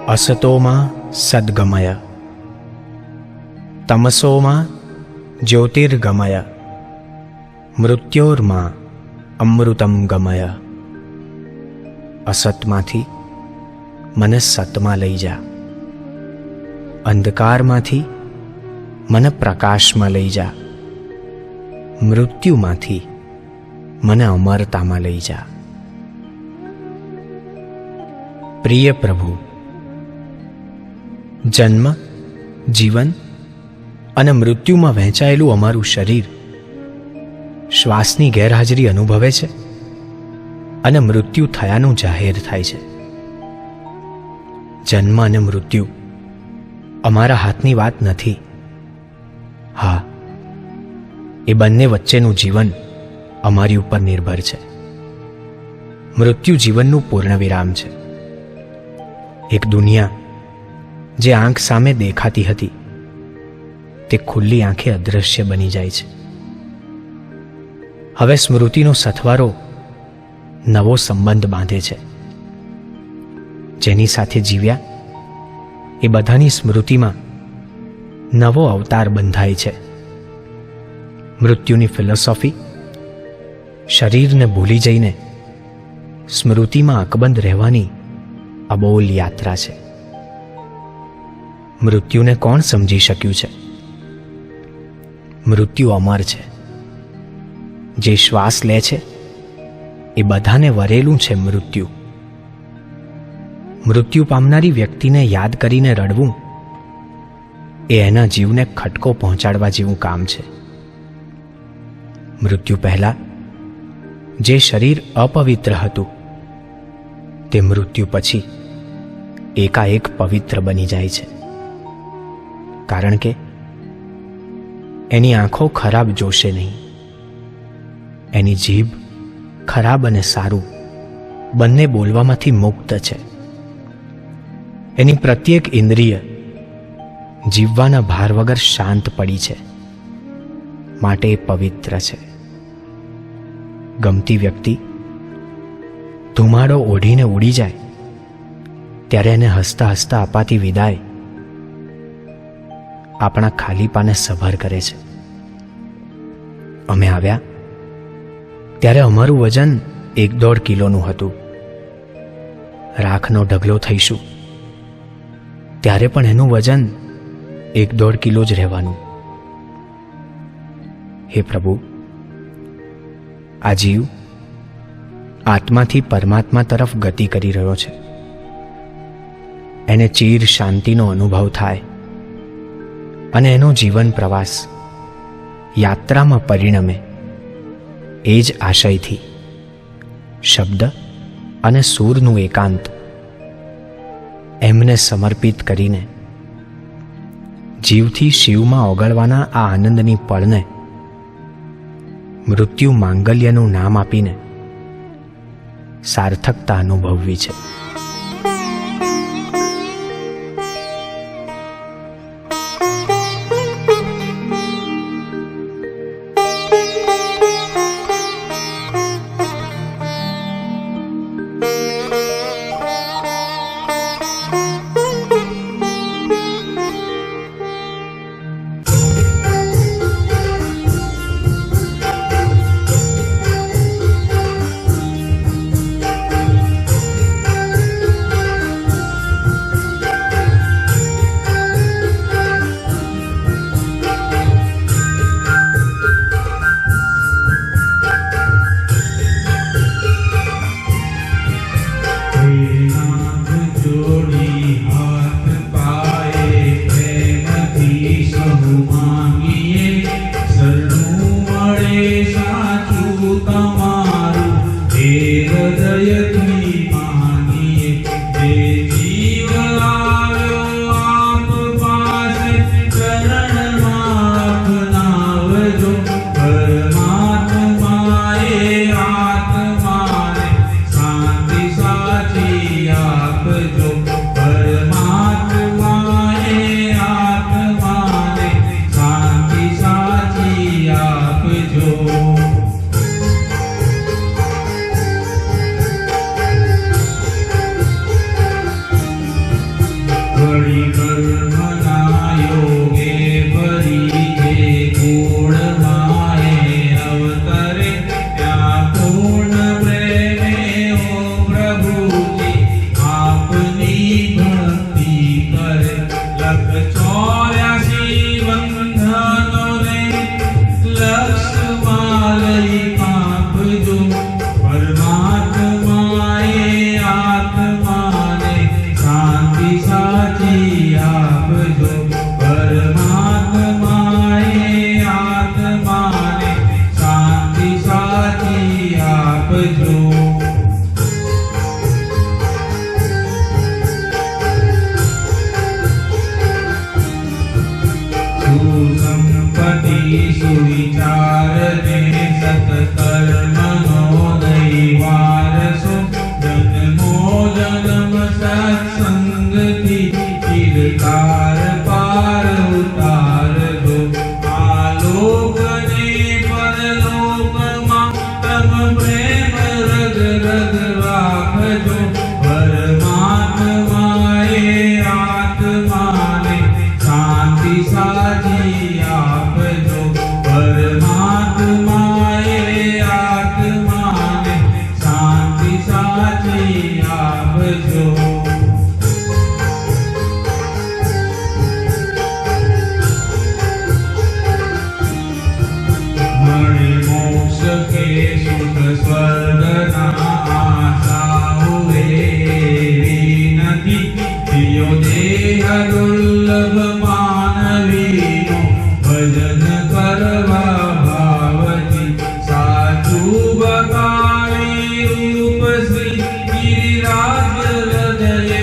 असतोमा सद्गमय तमसोमा ज्योतिर्गमय मृत्योर्मा अमृतम गमय। असतमांथी મને સતમાં લઈ જા, અંધકારમાંથી મને પ્રકાશમાં લઈ જા, મૃત્યુમાંથી મને અમરતામાં લઈ જા। પ્રિય પ્રભુ, જન્મ, જીવન અને મૃત્યુમાં વહેંચાયેલું અમારું શરીર શ્વાસની ગેરહાજરી અનુભવે છે અને મૃત્યુ થયાનું જાહેર થાય છે। જન્મ અને મૃત્યુ અમારા હાથની વાત નથી। હા, એ બંને વચ્ચેનું જીવન અમારી ઉપર નિર્ભર છે। મૃત્યુ જીવનનું પૂર્ણવિરામ છે। એક દુનિયા જે આંખ સામે દેખાતી હતી તે ખુલ્લી આંખે અદૃશ્ય બની જાય છે। હવે સ્મૃતિનો સથવારો નવો સંબંધ બાંધે છે। જેની સાથે જીવ્યા એ બધાની સ્મૃતિમાં નવો અવતાર બંધાય છે। મૃત્યુની ફિલોસોફી શરીરને ભૂલી જઈને સ્મૃતિમાં અકબંધ રહેવાની અબોલ યાત્રા છે। મૃત્યુને કોણ સમજી શક્યું છે? મૃત્યુ અમર છે। જે શ્વાસ લે છે એ બધાને વરેલું છે મૃત્યુ। મૃત્યુ પામનારી વ્યક્તિને યાદ કરીને રડવું એ એના જીવને ખટકો પહોંચાડવા જેવું કામ છે। મૃત્યુ પહેલા જે શરીર અપવિત્ર હતું તે મૃત્યુ પછી એકાએક પવિત્ર બની જાય છે। કારણ કે એની આંખો ખરાબ જોશે નહીં, એની જીભ ખરાબ અને સારું બંને બોલવામાંથી મુક્ત છે। એની પ્રત્યેક ઇન્દ્રિય જીવવાના ભાર વગર શાંત પડી છે, માટે એ પવિત્ર છે। ગમતી વ્યક્તિ ધુમાડો ઓઢીને ઉડી જાય ત્યારે એને હસતા હસતા અપાતી વિદાય આપણા ખાલીપાને સભર કરે છે। અમે આવ્યા ત્યારે અમારું વજન 1.5 કિલોનું હતું। રાખનો ઢગલો થઈશું ત્યારે પણ એનું વજન 1.5 કિલો જ રહેવાનું। હે પ્રભુ, આ જીવ આત્માથી પરમાત્મા તરફ ગતિ કરી રહ્યો છે। એને ચીર શાંતિનો અનુભવ થાય અને એનો જીવન પ્રવાસ યાત્રામાં પરિણમે એ જ આશયથી શબ્દ અને સૂરનું એકાંત એમને સમર્પિત કરીને જીવથી શિવમાં ઓગળવાના આ આનંદની પળને મૃત્યુ માંગલ્યનું નામ આપીને સાર્થકતા અનુભવવી છે। સુવિચારને સત્કર્મનો દૈવારસો જન્મો જન્મ સત્સંગથી ચિરકાર પાર ઉતારજો આલોકને પરલોકમાં તમ પ્રેમ રગ રગ રાખજો પરમાત્માએ આત્માને શાંતિ સાચી આપજો પરમાત્માએ આત્માને શાંતિ સાચી આપજો મળે મોક્ષ કે સુખ સ્વર્ગના આશાઓ એવી નથી દિયો દેહ દુર્લભ માનવીનો ભજન કરવા ભાવથી સાચું બતાવી રૂપ શ્રી ગિરિરાજ હૃદય